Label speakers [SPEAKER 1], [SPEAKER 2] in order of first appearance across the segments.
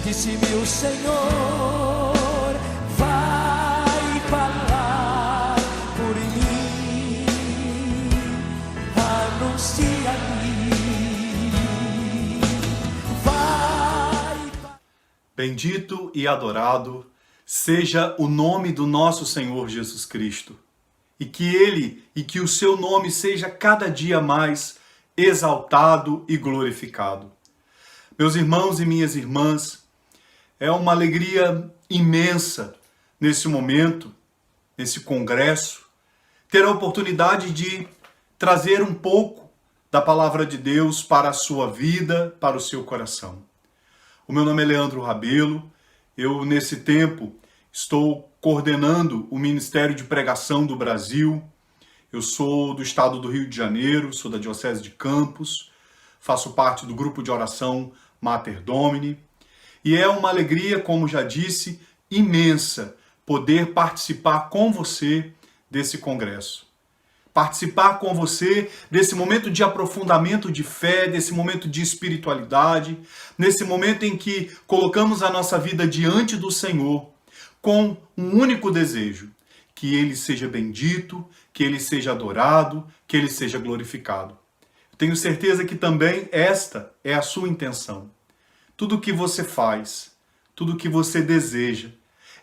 [SPEAKER 1] Disse-me o Senhor, vai falar por mim, anuncia-me, vai.
[SPEAKER 2] Bendito e adorado seja o nome do nosso Senhor Jesus Cristo, e que o seu nome seja cada dia mais exaltado e glorificado. Meus irmãos e minhas irmãs, é uma alegria imensa nesse momento, nesse congresso, ter a oportunidade de trazer um pouco da palavra de Deus para a sua vida, para o seu coração. O meu nome é Leandro Rabelo, eu nesse tempo estou coordenando o Ministério de Pregação do Brasil. Eu sou do estado do Rio de Janeiro, sou da Diocese de Campos, faço parte do grupo de oração Mater Domini, e é uma alegria, como já disse, imensa poder participar com você desse congresso. Participar com você desse momento de aprofundamento de fé, desse momento de espiritualidade, nesse momento em que colocamos a nossa vida diante do Senhor com um único desejo: que Ele seja bendito, que Ele seja adorado, que Ele seja glorificado. Tenho certeza que também esta é a sua intenção. Tudo o que você faz, tudo o que você deseja,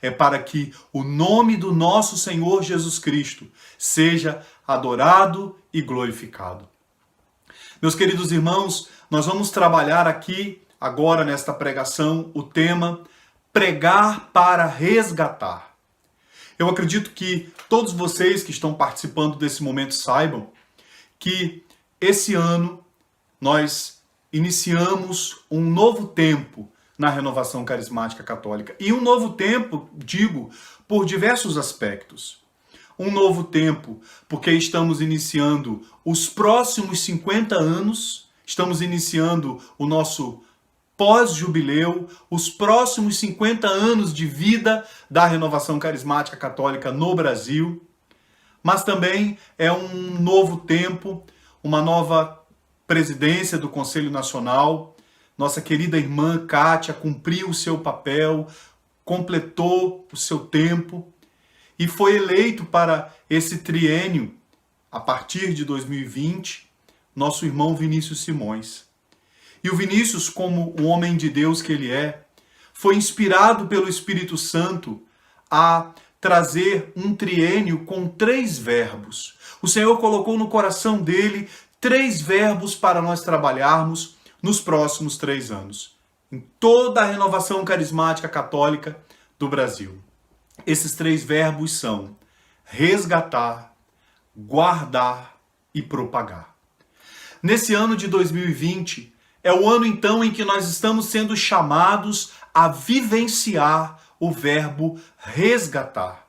[SPEAKER 2] é para que o nome do nosso Senhor Jesus Cristo seja adorado e glorificado. Meus queridos irmãos, nós vamos trabalhar aqui, agora nesta pregação, o tema Pregar para Resgatar. Eu acredito que todos vocês que estão participando desse momento saibam que esse ano nós iniciamos um novo tempo na Renovação Carismática Católica. E um novo tempo, digo, por diversos aspectos. Um novo tempo porque estamos iniciando os próximos 50 anos, estamos iniciando o nosso pós-jubileu, os próximos 50 anos de vida da Renovação Carismática Católica no Brasil. Mas também é um novo tempo, uma nova presidência do Conselho Nacional. Nossa querida irmã Kátia cumpriu o seu papel, completou o seu tempo e foi eleito para esse triênio, a partir de 2020, nosso irmão Vinícius Simões. E o Vinícius, como um homem de Deus que ele é, foi inspirado pelo Espírito Santo a trazer um triênio com 3 verbos. O Senhor colocou no coração dele 3 verbos para nós trabalharmos nos próximos 3 anos, em toda a Renovação Carismática Católica do Brasil. Esses 3 verbos são resgatar, guardar e propagar. Nesse ano de 2020, é o ano então em que nós estamos sendo chamados a vivenciar o verbo resgatar.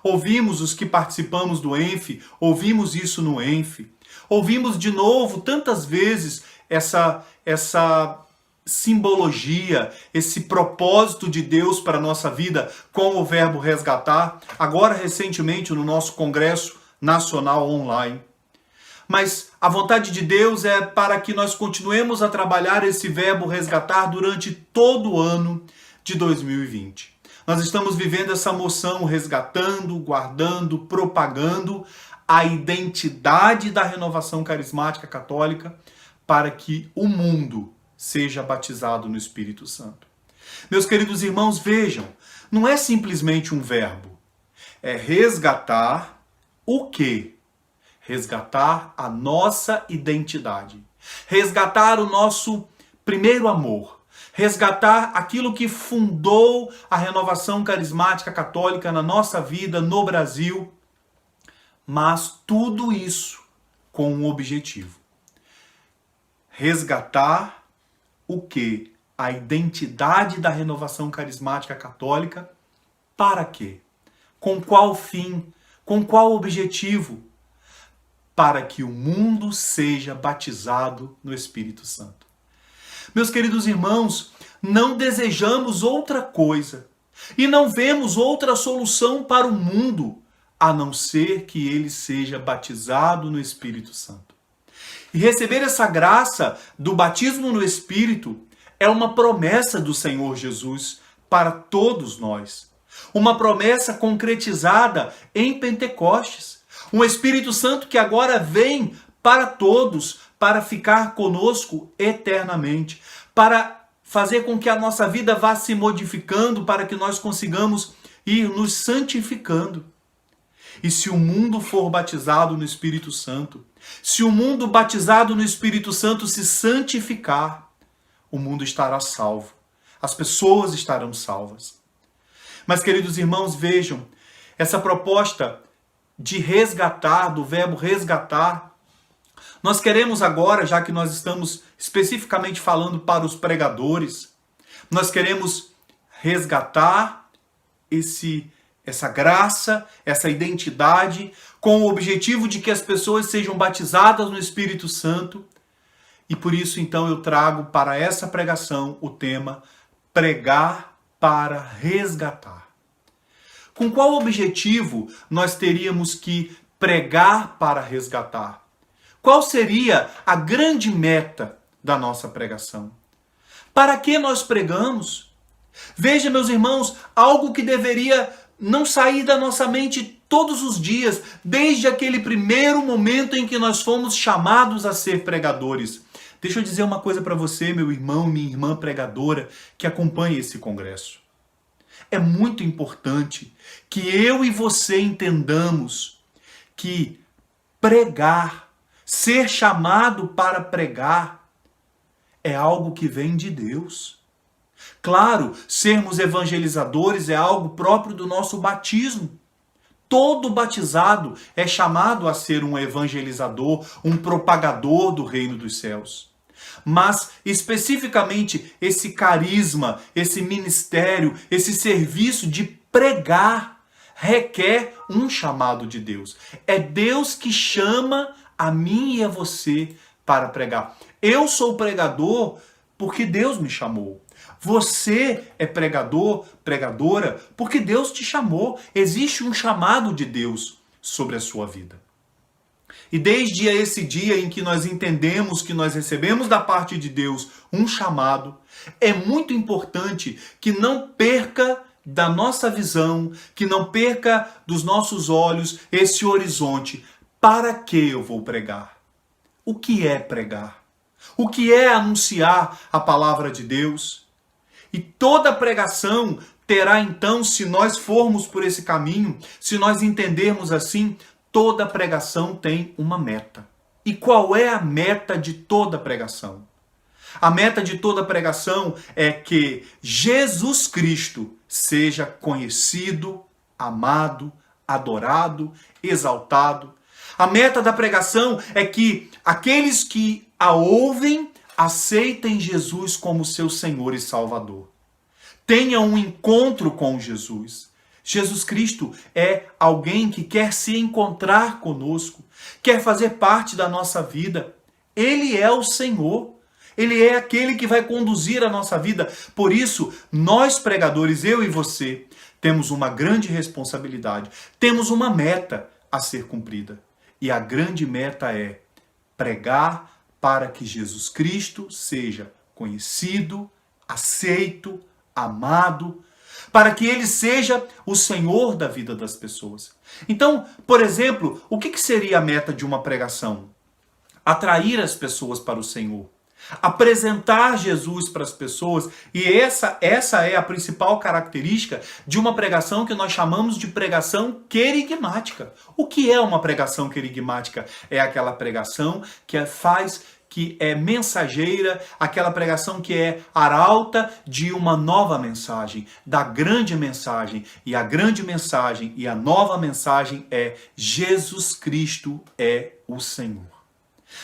[SPEAKER 2] Ouvimos os que participamos do ENF, ouvimos isso no ENF, ouvimos de novo tantas vezes essa simbologia, esse propósito de Deus para a nossa vida com o verbo resgatar, agora recentemente no nosso Congresso Nacional Online. Mas a vontade de Deus é para que nós continuemos a trabalhar esse verbo resgatar durante todo o ano de 2020. Nós estamos vivendo essa moção resgatando, guardando, propagando a identidade da Renovação Carismática Católica para que o mundo seja batizado no Espírito Santo. Meus queridos irmãos, vejam, não é simplesmente um verbo. É resgatar o quê? Resgatar a nossa identidade. Resgatar o nosso primeiro amor. Resgatar aquilo que fundou a Renovação Carismática Católica na nossa vida, no Brasil. Mas tudo isso com um objetivo. Resgatar o quê? A identidade da Renovação Carismática Católica. Para quê? Com qual fim? Com qual objetivo? Para que o mundo seja batizado no Espírito Santo. Meus queridos irmãos, não desejamos outra coisa e não vemos outra solução para o mundo a não ser que ele seja batizado no Espírito Santo. E receber essa graça do batismo no Espírito É uma promessa do Senhor Jesus para todos nós. Uma promessa concretizada em Pentecostes. Um Espírito Santo que agora vem para todos, para ficar conosco eternamente, para fazer com que a nossa vida vá se modificando, para que nós consigamos ir nos santificando. E se o mundo for batizado no Espírito Santo, se o mundo batizado no Espírito Santo se santificar, o mundo estará salvo. As pessoas estarão salvas. Mas, queridos irmãos, vejam, essa proposta de resgatar, do verbo resgatar, nós queremos agora, já que nós estamos especificamente falando para os pregadores, nós queremos resgatar essa graça, essa identidade, com o objetivo de que as pessoas sejam batizadas no Espírito Santo. E por isso, então, eu trago para essa pregação o tema pregar para resgatar. Com qual objetivo nós teríamos que pregar para resgatar? Qual seria a grande meta da nossa pregação? Para que nós pregamos? Veja, meus irmãos, algo que deveria não sair da nossa mente todos os dias, desde aquele primeiro momento em que nós fomos chamados a ser pregadores. Deixa eu dizer uma coisa para você, meu irmão, minha irmã pregadora, que acompanha esse congresso. É muito importante que eu e você entendamos que pregar, ser chamado para pregar, é algo que vem de Deus. Claro, sermos evangelizadores é algo próprio do nosso batismo. Todo batizado é chamado a ser um evangelizador, um propagador do reino dos céus. Mas, especificamente, esse carisma, esse ministério, esse serviço de pregar, requer um chamado de Deus. É Deus que chama a mim e a você para pregar. Eu sou pregador porque Deus me chamou. Você é pregador, pregadora, porque Deus te chamou. Existe um chamado de Deus sobre a sua vida. E desde esse dia em que nós entendemos que nós recebemos da parte de Deus um chamado, é muito importante que não perca da nossa visão, que não perca dos nossos olhos esse horizonte. Para que eu vou pregar? O que é pregar? O que é anunciar a palavra de Deus? E toda pregação terá então, se nós formos por esse caminho, se nós entendermos assim, toda pregação tem uma meta. E qual é a meta de toda pregação? A meta de toda pregação é que Jesus Cristo seja conhecido, amado, adorado, exaltado. A meta da pregação é que aqueles que a ouvem aceitem Jesus como seu Senhor e Salvador. Tenham um encontro com Jesus. Jesus Cristo é alguém que quer se encontrar conosco, quer fazer parte da nossa vida. Ele é o Senhor. Ele é aquele que vai conduzir a nossa vida. Por isso, nós pregadores, eu e você, temos uma grande responsabilidade. Temos uma meta a ser cumprida. E a grande meta é pregar para que Jesus Cristo seja conhecido, aceito, amado, para que ele seja o Senhor da vida das pessoas. Então, por exemplo, o que seria a meta de uma pregação? Atrair as pessoas para o Senhor. Apresentar Jesus para as pessoas. E essa é a principal característica de uma pregação que nós chamamos de pregação querigmática. O que é uma pregação querigmática? É aquela pregação que é mensageira, aquela pregação que é arauta de uma nova mensagem, da grande mensagem. E a grande mensagem e a nova mensagem é Jesus Cristo é o Senhor.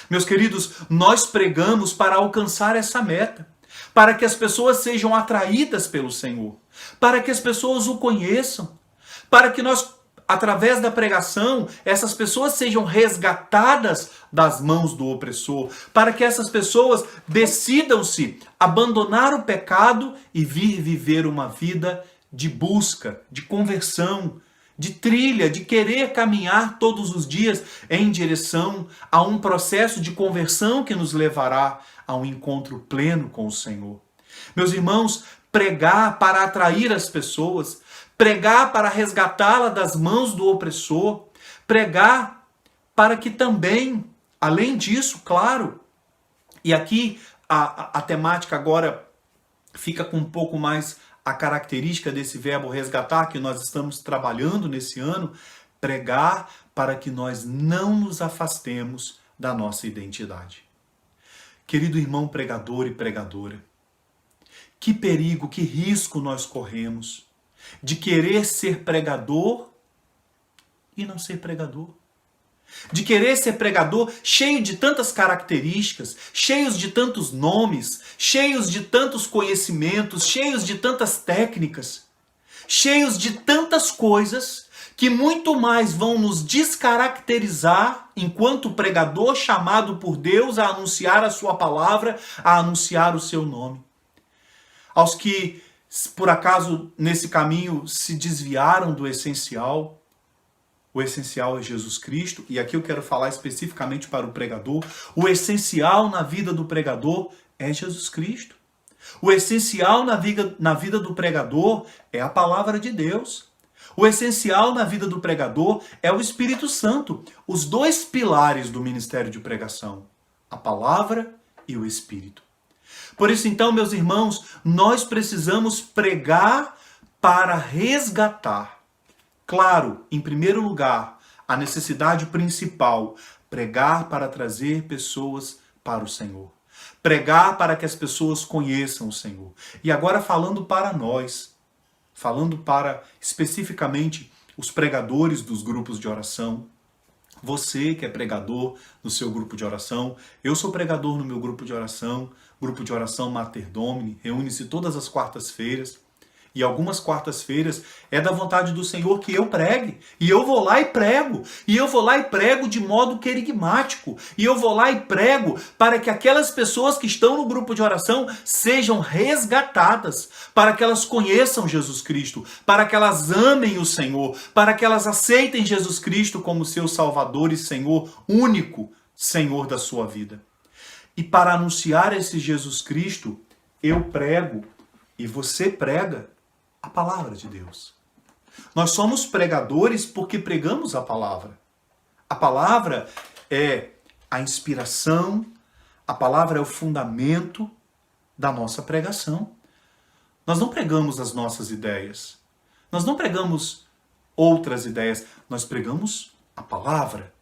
[SPEAKER 2] Meus queridos, nós pregamos para alcançar essa meta, para que as pessoas sejam atraídas pelo Senhor, para que as pessoas o conheçam, para que nós, através da pregação, essas pessoas sejam resgatadas das mãos do opressor, para que essas pessoas decidam-se abandonar o pecado e vir viver uma vida de busca, de conversão, de trilha, de querer caminhar todos os dias em direção a um processo de conversão que nos levará a um encontro pleno com o Senhor. Meus irmãos, pregar para atrair as pessoas, pregar para resgatá-la das mãos do opressor, pregar para que também, além disso, claro, e aqui a temática agora fica com um pouco mais a característica desse verbo resgatar que nós estamos trabalhando nesse ano, pregar para que nós não nos afastemos da nossa identidade. Querido irmão pregador e pregadora, que perigo, que risco nós corremos de querer ser pregador e não ser pregador. De querer ser pregador cheio de tantas características, cheios de tantos nomes, cheios de tantos conhecimentos, cheios de tantas técnicas, cheios de tantas coisas que muito mais vão nos descaracterizar enquanto pregador chamado por Deus a anunciar a sua palavra, a anunciar o seu nome. Aos que, por acaso, nesse caminho se desviaram do essencial, o essencial é Jesus Cristo, e aqui eu quero falar especificamente para o pregador. O essencial na vida do pregador é Jesus Cristo. O essencial na vida do pregador é a palavra de Deus. O essencial na vida do pregador é o Espírito Santo. Os dois pilares do ministério de pregação, a palavra e o Espírito. Por isso, então, meus irmãos, nós precisamos pregar para resgatar. Claro, em primeiro lugar, a necessidade principal, pregar para trazer pessoas para o Senhor. Pregar para que as pessoas conheçam o Senhor. E agora falando para nós, falando para especificamente os pregadores dos grupos de oração, você que é pregador no seu grupo de oração, eu sou pregador no meu grupo de oração Mater Domini, reúne-se todas as quartas-feiras. E algumas quartas-feiras é da vontade do Senhor que eu pregue. E eu vou lá e prego. E eu vou lá e prego de modo querigmático. E eu vou lá e prego para que aquelas pessoas que estão no grupo de oração sejam resgatadas. Para que elas conheçam Jesus Cristo. Para que elas amem o Senhor. Para que elas aceitem Jesus Cristo como seu Salvador e Senhor, único Senhor da sua vida. E para anunciar esse Jesus Cristo, eu prego e você prega a palavra de Deus. Nós somos pregadores porque pregamos a palavra. A palavra é a inspiração, a palavra é o fundamento da nossa pregação. Nós não pregamos as nossas ideias. Nós não pregamos outras ideias. Nós pregamos a palavra.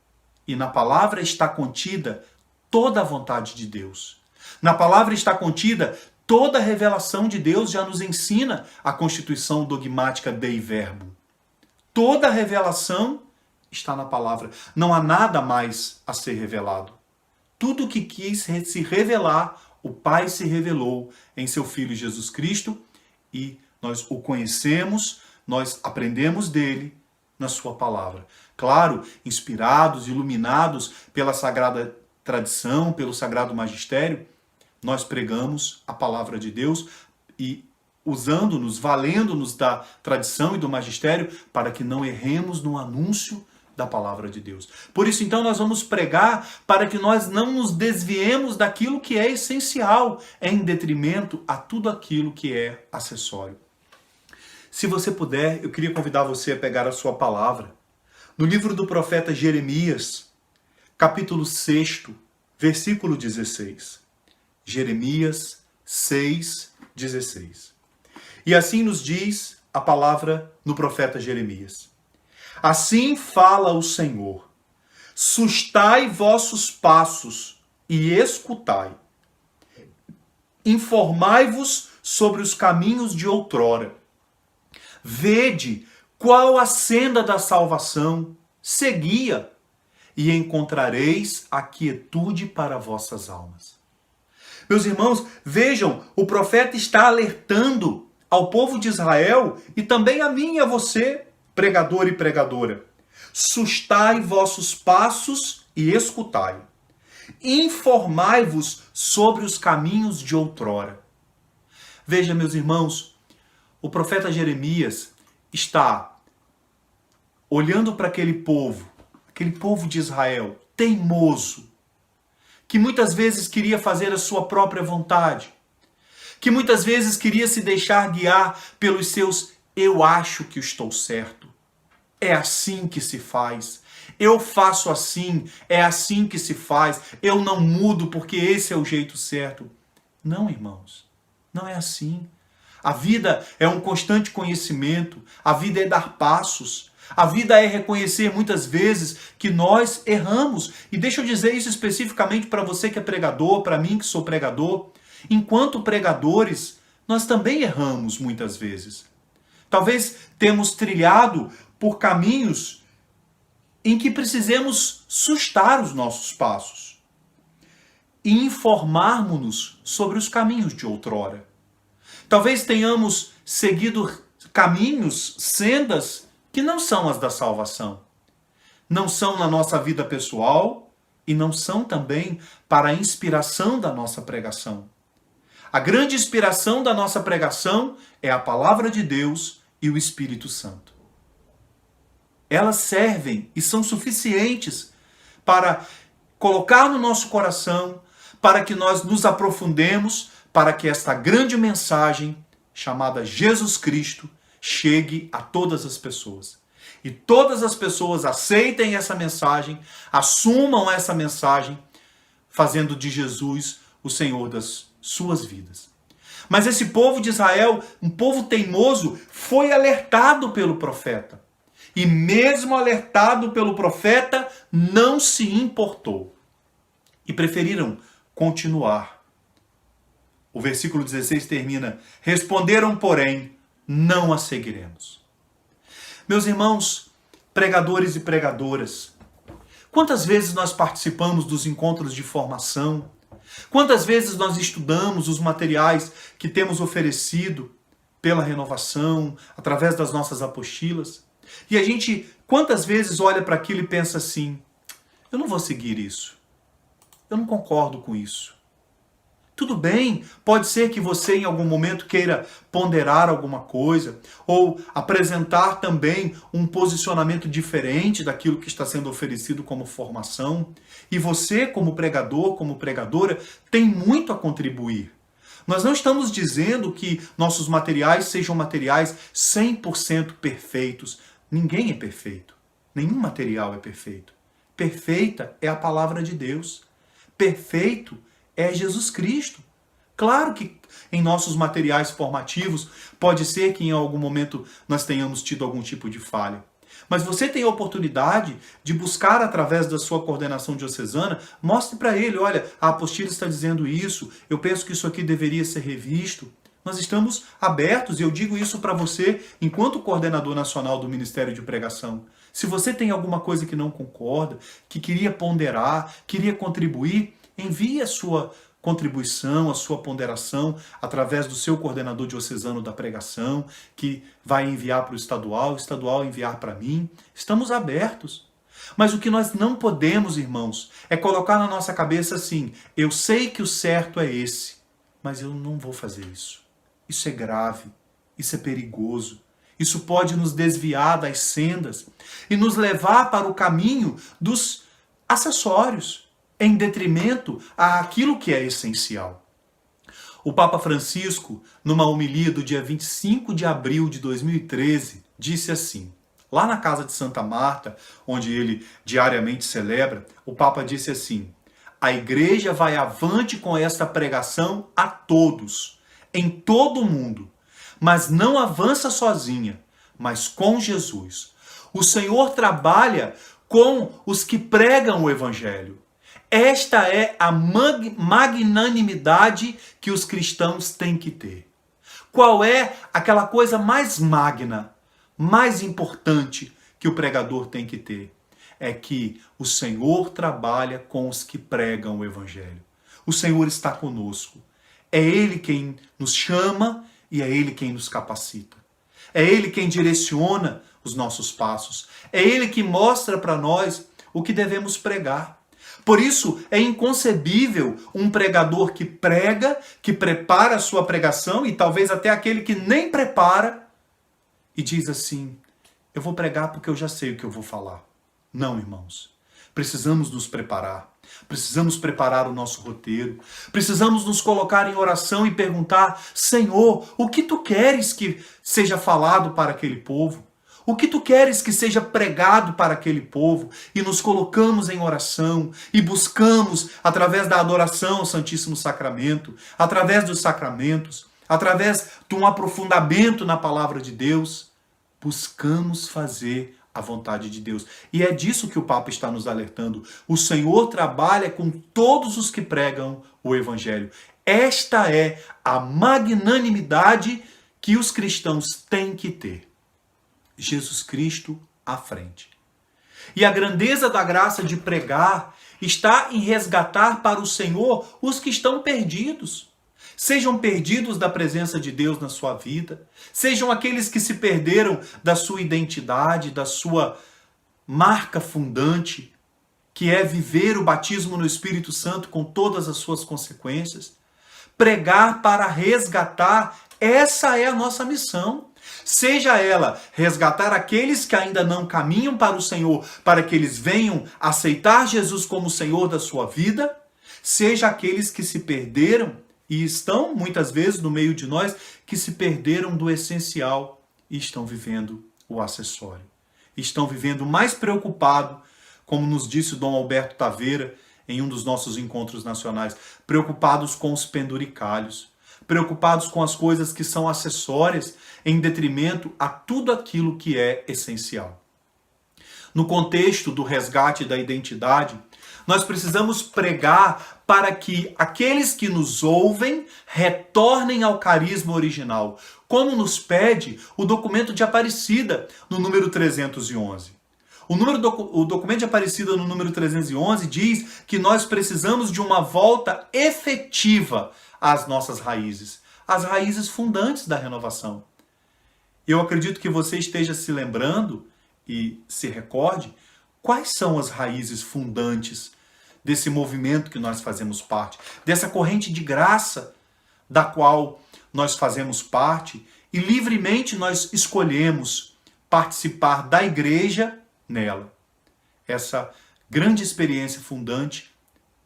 [SPEAKER 2] E na palavra está contida toda a vontade de Deus. Na palavra está contida toda a revelação de Deus. Já nos ensina a constituição dogmática Dei Verbum. Toda a revelação está na palavra. Não há nada mais a ser revelado. Tudo que quis se revelar, o Pai se revelou em seu Filho Jesus Cristo e nós o conhecemos, nós aprendemos dele na sua palavra. Claro, inspirados, iluminados pela sagrada tradição, pelo sagrado magistério, nós pregamos a palavra de Deus e usando-nos, valendo-nos da tradição e do magistério para que não erremos no anúncio da palavra de Deus. Por isso, então, nós vamos pregar para que nós não nos desviemos daquilo que é essencial, em detrimento a tudo aquilo que é acessório. Se você puder, eu queria convidar você a pegar a sua palavra no livro do profeta Jeremias, capítulo 6, versículo 16. Jeremias 6, 16. E assim nos diz a palavra no profeta Jeremias. Assim fala o Senhor: sustai vossos passos e escutai. Informai-vos sobre os caminhos de outrora. Vede qual a senda da salvação, segui-a, e encontrareis a quietude para vossas almas. Meus irmãos, vejam, o profeta está alertando ao povo de Israel e também a mim e a você, pregador e pregadora. Sustai vossos passos e escutai. Informai-vos sobre os caminhos de outrora. Veja, meus irmãos, o profeta Jeremias está olhando para aquele povo de Israel, teimoso, que muitas vezes queria fazer a sua própria vontade, que muitas vezes queria se deixar guiar pelos seus "eu acho que estou certo". É assim que se faz. Eu faço assim, é assim que se faz. Eu não mudo porque esse é o jeito certo. Não, irmãos, não é assim. A vida é um constante conhecimento, a vida é dar passos, a vida é reconhecer muitas vezes que nós erramos. E deixa eu dizer isso especificamente para você que é pregador, para mim que sou pregador. Enquanto pregadores, nós também erramos muitas vezes. Talvez temos trilhado por caminhos em que precisemos sustar os nossos passos e informarmos-nos sobre os caminhos de outrora. Talvez tenhamos seguido caminhos, sendas que não são as da salvação. Não são na nossa vida pessoal e não são também para a inspiração da nossa pregação. A grande inspiração da nossa pregação é a palavra de Deus e o Espírito Santo. Elas servem e são suficientes para colocar no nosso coração, para que nós nos aprofundemos, para que esta grande mensagem, chamada Jesus Cristo, chegue a todas as pessoas. E todas as pessoas aceitem essa mensagem, assumam essa mensagem, fazendo de Jesus o Senhor das suas vidas. Mas esse povo de Israel, um povo teimoso, foi alertado pelo profeta. E mesmo alertado pelo profeta, não se importou. E preferiram continuar. O versículo 16 termina: responderam, porém, não a seguiremos. Meus irmãos, pregadores e pregadoras, quantas vezes nós participamos dos encontros de formação? Quantas vezes nós estudamos os materiais que temos oferecido pela renovação, através das nossas apostilas? E a gente, quantas vezes olha para aquilo e pensa assim: eu não vou seguir isso. Eu não concordo com isso. Tudo bem, pode ser que você em algum momento queira ponderar alguma coisa ou apresentar também um posicionamento diferente daquilo que está sendo oferecido como formação. E você, como pregador, como pregadora, tem muito a contribuir. Nós não estamos dizendo que nossos materiais sejam materiais 100% perfeitos. Ninguém é perfeito. Nenhum material é perfeito. Perfeita é a palavra de Deus. Perfeito é Jesus Cristo. Claro que em nossos materiais formativos pode ser que em algum momento nós tenhamos tido algum tipo de falha. Mas você tem a oportunidade de buscar através da sua coordenação diocesana, mostre para ele: olha, a apostila está dizendo isso, eu penso que isso aqui deveria ser revisto. Nós estamos abertos, e eu digo isso para você enquanto coordenador nacional do Ministério de Pregação. Se você tem alguma coisa que não concorda, que queria ponderar, queria contribuir, envie a sua contribuição, a sua ponderação através do seu coordenador diocesano da pregação, que vai enviar para o estadual enviar para mim. Estamos abertos. Mas o que nós não podemos, irmãos, é colocar na nossa cabeça assim: eu sei que o certo é esse, mas eu não vou fazer isso. Isso é grave, isso é perigoso. Isso pode nos desviar das sendas e nos levar para o caminho dos acessórios, em detrimento àquilo que é essencial. O Papa Francisco, numa homilia do dia 25 de abril de 2013, disse assim, lá na casa de Santa Marta, onde ele diariamente celebra, o Papa disse assim: a Igreja vai avante com esta pregação a todos, em todo o mundo, mas não avança sozinha, mas com Jesus. O Senhor trabalha com os que pregam o Evangelho. Esta é a magnanimidade que os cristãos têm que ter. Qual é aquela coisa mais magna, mais importante que o pregador tem que ter? É que o Senhor trabalha com os que pregam o Evangelho. O Senhor está conosco. É Ele quem nos chama e é Ele quem nos capacita. É Ele quem direciona os nossos passos. É Ele que mostra para nós o que devemos pregar. Por isso, é inconcebível um pregador que prega, que prepara a sua pregação, e talvez até aquele que nem prepara, e diz assim: eu vou pregar porque eu já sei o que eu vou falar. Não, irmãos. Precisamos nos preparar. Precisamos preparar o nosso roteiro. Precisamos nos colocar em oração e perguntar: Senhor, o que tu queres que seja falado para aquele povo? O que tu queres que seja pregado para aquele povo? E nos colocamos em oração e buscamos, através da adoração ao Santíssimo Sacramento, através dos sacramentos, através de um aprofundamento na palavra de Deus, buscamos fazer a vontade de Deus. E é disso que o Papa está nos alertando. O Senhor trabalha com todos os que pregam o Evangelho. Esta é a magnanimidade que os cristãos têm que ter. Jesus Cristo à frente. E a grandeza da graça de pregar está em resgatar para o Senhor os que estão perdidos. Sejam perdidos da presença de Deus na sua vida, sejam aqueles que se perderam da sua identidade, da sua marca fundante, que é viver o batismo no Espírito Santo com todas as suas consequências. Pregar para resgatar, essa é a nossa missão. Seja ela resgatar aqueles que ainda não caminham para o Senhor, para que eles venham aceitar Jesus como Senhor da sua vida, seja aqueles que se perderam e estão, muitas vezes, no meio de nós, que se perderam do essencial e estão vivendo o acessório. Estão vivendo mais preocupado, como nos disse o Dom Alberto Taveira, em um dos nossos encontros nacionais, preocupados com os penduricalhos, preocupados com as coisas que são acessórias, em detrimento a tudo aquilo que é essencial. No contexto do resgate da identidade, nós precisamos pregar para que aqueles que nos ouvem retornem ao carisma original, como nos pede o documento de Aparecida, no número 311. O documento de Aparecida, no número 311, diz que nós precisamos de uma volta efetiva às nossas raízes, as raízes fundantes da renovação. Eu acredito que você esteja se lembrando e se recorde quais são as raízes fundantes desse movimento que nós fazemos parte, dessa corrente de graça da qual nós fazemos parte e livremente nós escolhemos participar da igreja nela. Essa grande experiência fundante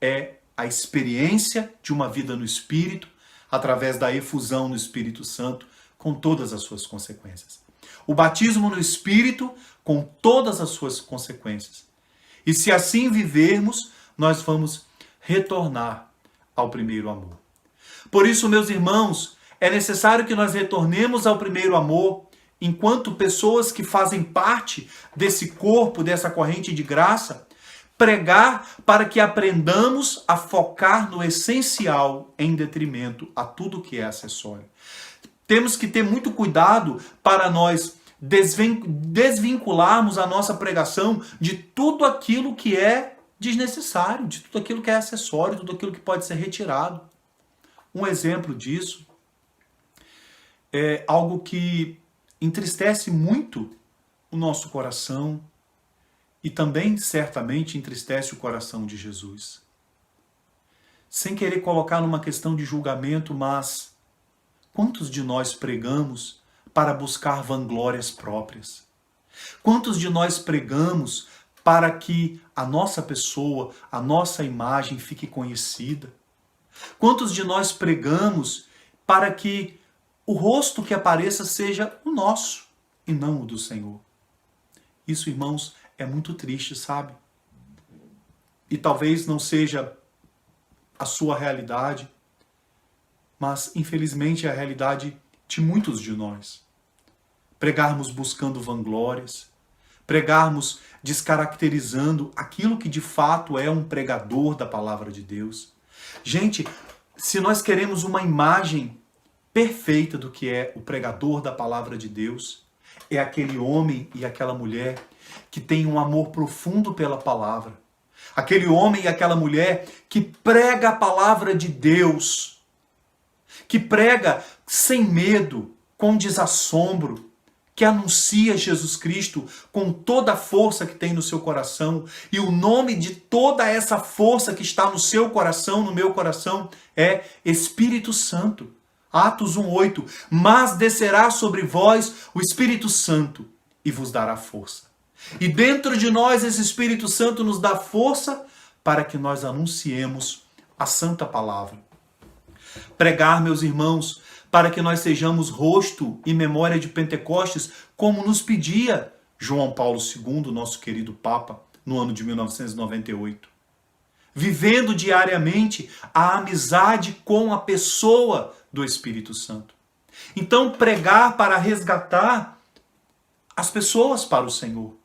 [SPEAKER 2] é a experiência de uma vida no Espírito, através da efusão no Espírito Santo, com todas as suas consequências. O batismo no Espírito, com todas as suas consequências. E se assim vivermos, nós vamos retornar ao primeiro amor. Por isso, meus irmãos, é necessário que nós retornemos ao primeiro amor, enquanto pessoas que fazem parte desse corpo, dessa corrente de graça, pregar para que aprendamos a focar no essencial em detrimento a tudo que é acessório. Temos que ter muito cuidado para nós desvincularmos a nossa pregação de tudo aquilo que é desnecessário, de tudo aquilo que é acessório, tudo aquilo que pode ser retirado. Um exemplo disso é algo que entristece muito o nosso coração e também certamente entristece o coração de Jesus. Sem querer colocar numa questão de julgamento, mas quantos de nós pregamos para buscar vanglórias próprias? Quantos de nós pregamos para que a nossa pessoa, a nossa imagem fique conhecida? Quantos de nós pregamos para que o rosto que apareça seja o nosso e não o do Senhor? Isso, irmãos, é muito triste, sabe? E talvez não seja a sua realidade, mas infelizmente é a realidade de muitos de nós. Pregarmos buscando vanglórias, pregarmos descaracterizando aquilo que de fato é um pregador da palavra de Deus. Gente, se nós queremos uma imagem perfeita do que é o pregador da palavra de Deus, é aquele homem e aquela mulher que tem um amor profundo pela palavra. Aquele homem e aquela mulher que prega a palavra de Deus, que prega sem medo, com desassombro, que anuncia Jesus Cristo com toda a força que tem no seu coração. E o nome de toda essa força que está no seu coração, no meu coração, é Espírito Santo. Atos 1:8. Mas descerá sobre vós o Espírito Santo e vos dará força. E dentro de nós esse Espírito Santo nos dá força para que nós anunciemos a santa palavra. Pregar, meus irmãos, para que nós sejamos rosto e memória de Pentecostes, como nos pedia João Paulo II, nosso querido Papa, no ano de 1998. Vivendo diariamente a amizade com a pessoa do Espírito Santo. Então, pregar para resgatar as pessoas para o Senhor.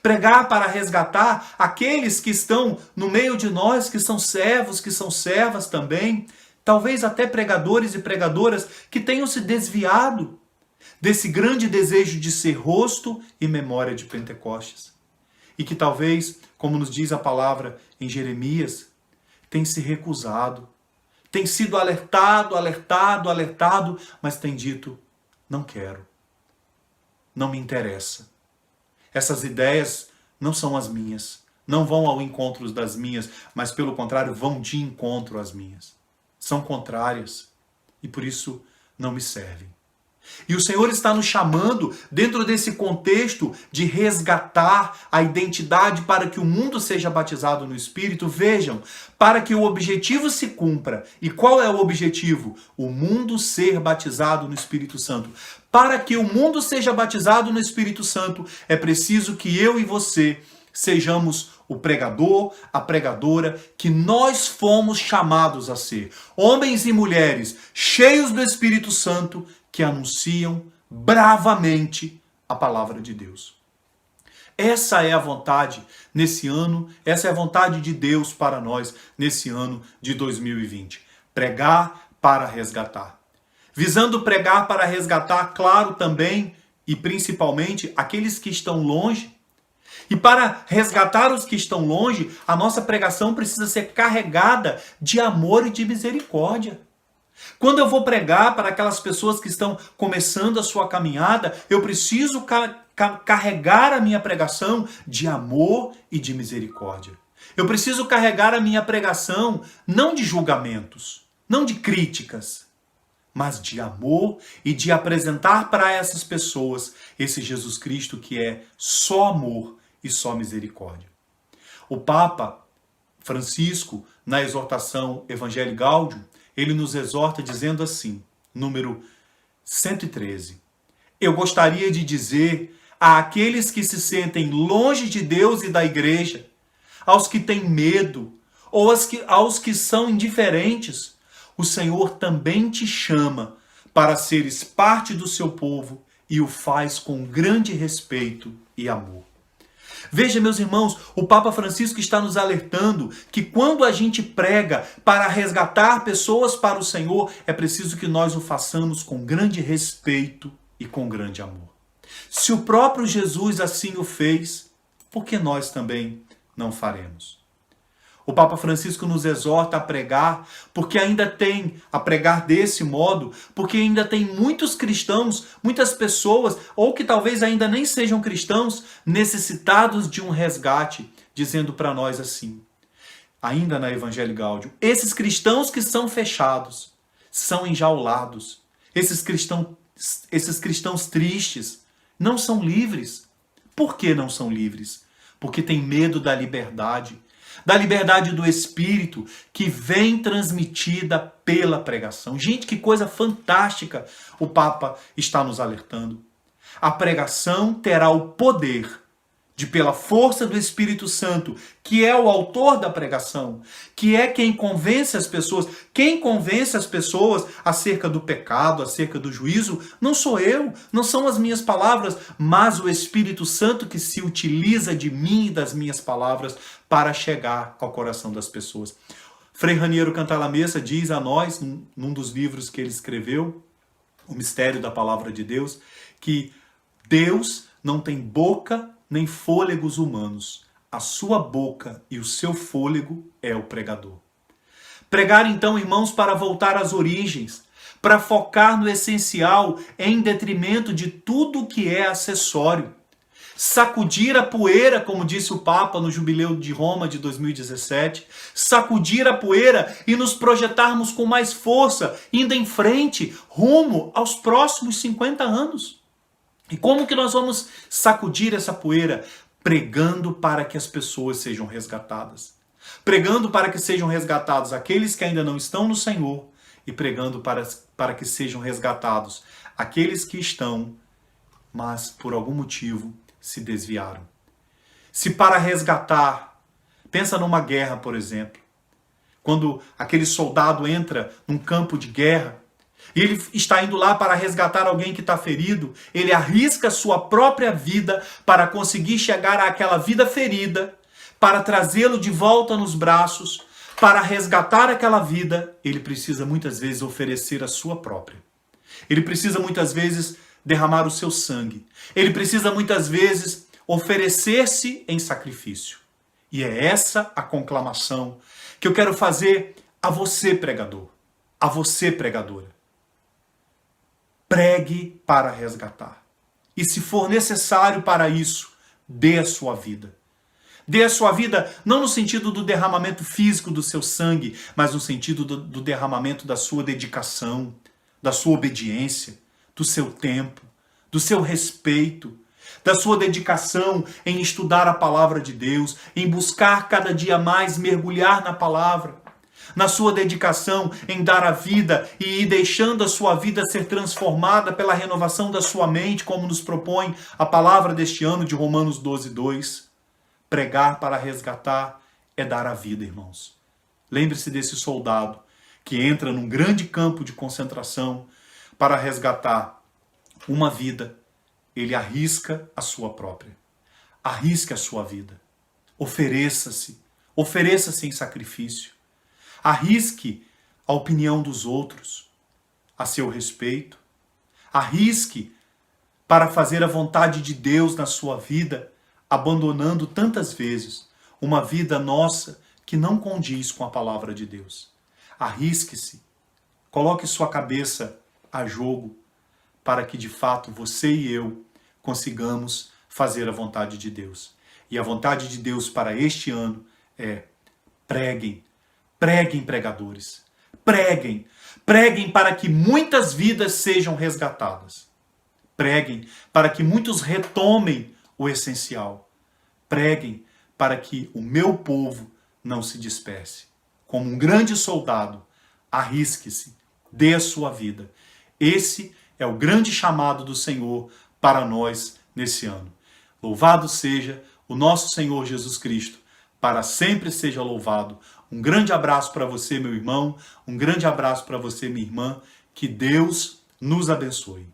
[SPEAKER 2] Pregar para resgatar aqueles que estão no meio de nós, que são servos, que são servas também, talvez até pregadores e pregadoras que tenham se desviado desse grande desejo de ser rosto e memória de Pentecostes. E que talvez, como nos diz a palavra em Jeremias, tem se recusado, tem sido alertado, mas tem dito, não quero, não me interessa. Essas ideias não são as minhas, não vão ao encontro das minhas, mas pelo contrário, vão de encontro às minhas. São contrárias e por isso não me servem. E o Senhor está nos chamando, dentro desse contexto de resgatar a identidade para que o mundo seja batizado no Espírito. Vejam, para que o objetivo se cumpra. E qual é o objetivo? O mundo ser batizado no Espírito Santo. Para que o mundo seja batizado no Espírito Santo, é preciso que eu e você sejamos o pregador, a pregadora, que nós fomos chamados a ser. Homens e mulheres cheios do Espírito Santo, que anunciam bravamente a palavra de Deus. Essa é a vontade nesse ano, essa é a vontade de Deus para nós nesse ano de 2020. Pregar para resgatar. Visando pregar para resgatar, claro, também e principalmente aqueles que estão longe. E para resgatar os que estão longe, a nossa pregação precisa ser carregada de amor e de misericórdia. Quando eu vou pregar para aquelas pessoas que estão começando a sua caminhada, eu preciso carregar a minha pregação de amor e de misericórdia. Eu preciso carregar a minha pregação não de julgamentos, não de críticas, mas de amor e de apresentar para essas pessoas esse Jesus Cristo que é só amor e só misericórdia. O Papa Francisco, na exortação Evangelii Gaudium, ele nos exorta dizendo assim, número 113. Eu gostaria de dizer a aqueles que se sentem longe de Deus e da igreja, aos que têm medo, ou aos que são indiferentes, o Senhor também te chama para seres parte do seu povo e o faz com grande respeito e amor. Veja, meus irmãos, o Papa Francisco está nos alertando que quando a gente prega para resgatar pessoas para o Senhor, é preciso que nós o façamos com grande respeito e com grande amor. Se o próprio Jesus assim o fez, por que nós também não faremos? O Papa Francisco nos exorta a pregar, porque ainda tem, a pregar desse modo, porque ainda tem muitos cristãos, muitas pessoas, ou que talvez ainda nem sejam cristãos, necessitados de um resgate, dizendo para nós assim, ainda na Evangelii Gaudium, esses cristãos que são fechados, são enjaulados, esses cristãos tristes, não são livres. Por que não são livres? Porque têm medo da liberdade do Espírito que vem transmitida pela pregação. Gente, que coisa fantástica o Papa está nos alertando. A pregação terá o poder de, pela força do Espírito Santo, que é o autor da pregação, que é quem convence as pessoas. Quem convence as pessoas acerca do pecado, acerca do juízo, não sou eu, não são as minhas palavras, mas o Espírito Santo que se utiliza de mim e das minhas palavras para chegar ao coração das pessoas. Frei Raniero Cantalamessa diz a nós, num dos livros que ele escreveu, O Mistério da Palavra de Deus, que Deus não tem boca nem fôlegos humanos. A sua boca e o seu fôlego é o pregador. Pregar então, irmãos, para voltar às origens, para focar no essencial em detrimento de tudo que é acessório. Sacudir a poeira, como disse o Papa no Jubileu de Roma de 2017, sacudir a poeira e nos projetarmos com mais força, indo em frente, rumo aos próximos 50 anos. E como que nós vamos sacudir essa poeira? Pregando para que as pessoas sejam resgatadas. pregando para que sejam resgatados aqueles que ainda não estão no Senhor e pregando para que sejam resgatados aqueles que estão, mas por algum motivo se desviaram. Se para resgatar, pensa numa guerra, por exemplo, quando aquele soldado entra num campo de guerra e ele está indo lá para resgatar alguém que está ferido, ele arrisca a sua própria vida para conseguir chegar àquela vida ferida, para trazê-lo de volta nos braços, para resgatar aquela vida, ele precisa muitas vezes oferecer a sua própria. Ele precisa muitas vezes derramar o seu sangue. Ele precisa muitas vezes oferecer-se em sacrifício. E é essa a conclamação que eu quero fazer a você, pregador, a você, pregadora. Pregue para resgatar. E se for necessário para isso, dê a sua vida. Dê a sua vida não no sentido do derramamento físico do seu sangue, mas no sentido do derramamento da sua dedicação, da sua obediência, do seu tempo, do seu respeito, da sua dedicação em estudar a palavra de Deus, em buscar cada dia mais mergulhar na palavra, na sua dedicação em dar a vida e ir deixando a sua vida ser transformada pela renovação da sua mente, como nos propõe a palavra deste ano de Romanos 12:2. Pregar para resgatar é dar a vida, irmãos. Lembre-se desse soldado que entra num grande campo de concentração para resgatar uma vida. Ele arrisca a sua própria. Arrisque a sua vida. Ofereça-se. Ofereça-se em sacrifício. Arrisque a opinião dos outros a seu respeito. Arrisque para fazer a vontade de Deus na sua vida, abandonando tantas vezes uma vida nossa que não condiz com a palavra de Deus. Arrisque-se, coloque sua cabeça a jogo para que de fato você e eu consigamos fazer a vontade de Deus. E a vontade de Deus para este ano é: preguem, preguem, pregadores, preguem, preguem para que muitas vidas sejam resgatadas. Preguem para que muitos retomem o essencial. Preguem para que o meu povo não se disperse. Como um grande soldado, arrisque-se, dê a sua vida. Esse é o grande chamado do Senhor para nós nesse ano. Louvado seja o nosso Senhor Jesus Cristo, para sempre seja louvado. Um grande abraço para você, meu irmão, um grande abraço para você, minha irmã, que Deus nos abençoe.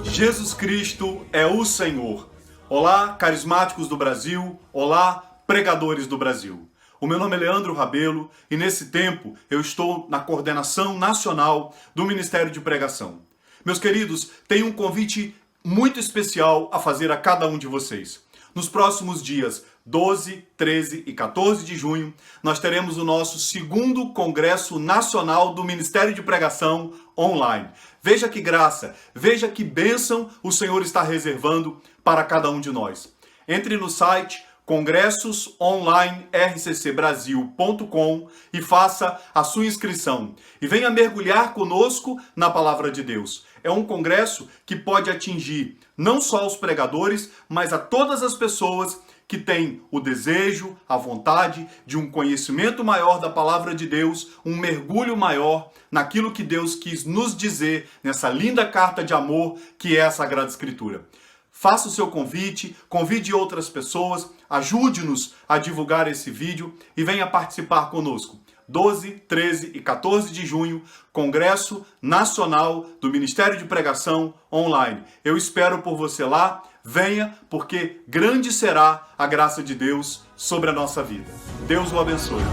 [SPEAKER 2] Jesus Cristo é o Senhor. Olá, carismáticos do Brasil. Olá, pregadores do Brasil. O meu nome é Leandro Rabelo e nesse tempo eu estou na coordenação nacional do Ministério de Pregação. Meus queridos, tenho um convite muito especial a fazer a cada um de vocês. Nos próximos dias 12, 13 e 14 de junho, nós teremos o nosso 2º Congresso Nacional do Ministério de Pregação online. Veja que graça, veja que bênção o Senhor está reservando para cada um de nós. Entre no site congressosonline.rccbrasil.com e faça a sua inscrição. E venha mergulhar conosco na palavra de Deus. É um congresso que pode atingir não só os pregadores, mas a todas as pessoas que têm o desejo, a vontade de um conhecimento maior da palavra de Deus, um mergulho maior naquilo que Deus quis nos dizer nessa linda carta de amor que é a Sagrada Escritura. Faça o seu convite, convide outras pessoas, ajude-nos a divulgar esse vídeo e venha participar conosco. 12, 13 e 14 de junho, Congresso Nacional do Ministério de Pregação online. Eu espero por você lá. Venha, porque grande será a graça de Deus sobre a nossa vida. Deus o abençoe.